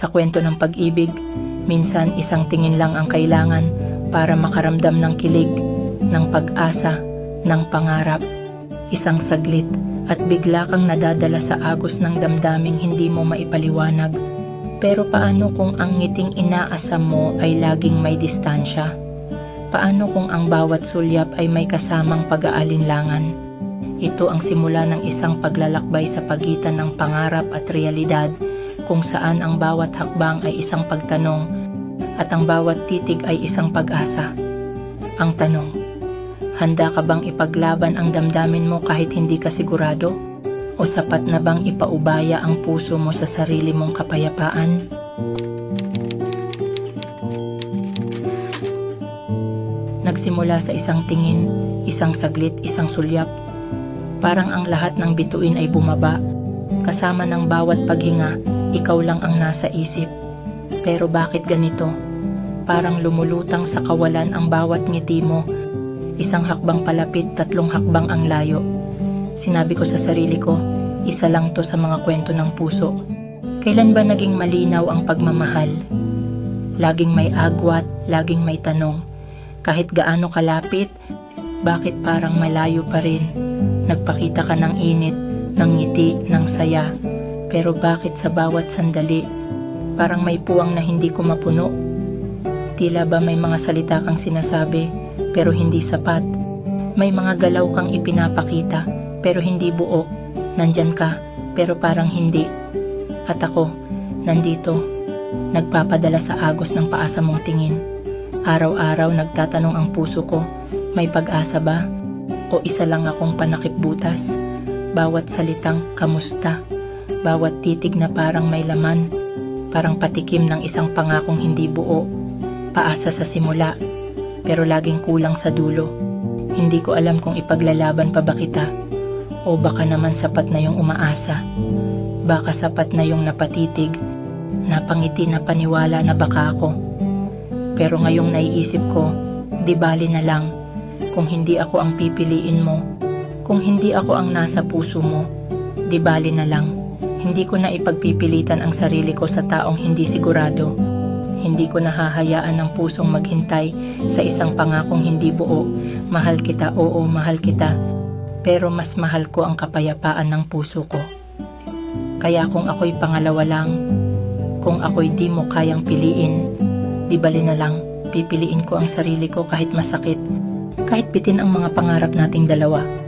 Sa kwento ng pag-ibig, minsan isang tingin lang ang kailangan para makaramdam ng kilig, ng pag-asa, ng pangarap. Isang saglit at bigla kang nadadala sa agos ng damdaming hindi mo maipaliwanag. Pero paano kung ang ngiting inaasam mo ay laging may distansya? Paano kung ang bawat sulyap ay may kasamang pag-aalinlangan? Ito ang simula ng isang paglalakbay sa pagitan ng pangarap at realidad, kung saan ang bawat hakbang ay isang pagtanong at ang bawat titig ay isang pag-asa. Ang tanong, handa ka bang ipaglaban ang damdamin mo kahit hindi ka sigurado? O sapat na bang ipaubaya ang puso mo sa sarili mong kapayapaan? Nagsimula sa isang tingin, isang saglit, isang sulyap. Parang ang lahat ng bituin ay bumaba. Kasama ng bawat paghinga, ikaw lang ang nasa isip. Pero bakit ganito? Parang lumulutang sa kawalan ang bawat ngiti mo. Isang hakbang palapit, tatlong hakbang ang layo. Sinabi ko sa sarili ko, isa lang to sa mga kwento ng puso. Kailan ba naging malinaw ang pagmamahal? Laging may agwat, laging may tanong. Kahit gaano kalapit, bakit parang malayo pa rin? Nagpakita ka ng init, ng ngiti, ng saya. Pero bakit sa bawat sandali, parang may puwang na hindi ko mapuno? Tila ba may mga salita kang sinasabi, pero hindi sapat? May mga galaw kang ipinapakita, pero hindi buo. Nandyan ka, pero parang hindi. At ako, nandito, nagpapadala sa agos ng paasa mong tingin. Araw-araw nagtatanong ang puso ko, may pag-asa ba? O isa lang akong panakip butas? Bawat salitang kamusta, bawat titig na parang may laman, parang patikim ng isang pangakong hindi buo. Paasa sa simula, pero laging kulang sa dulo. Hindi ko alam kung ipaglalaban pa ba kita, o baka naman sapat na yung umaasa. Baka sapat na yung napatitig, napangiti na paniwala na baka ako. Pero ngayong naiisip ko, di bali na lang, kung hindi ako ang pipiliin mo, kung hindi ako ang nasa puso mo, di bali na lang. Hindi ko na ipagpipilitan ang sarili ko sa taong hindi sigurado. Hindi ko nahahayaan ang pusong maghintay sa isang pangakong hindi buo. Mahal kita, oo, mahal kita. Pero mas mahal ko ang kapayapaan ng puso ko. Kaya kung ako'y pangalawa lang, kung ako'y di mo kayang piliin, di bali na lang, pipiliin ko ang sarili ko kahit masakit, kahit bitin ang mga pangarap nating dalawa.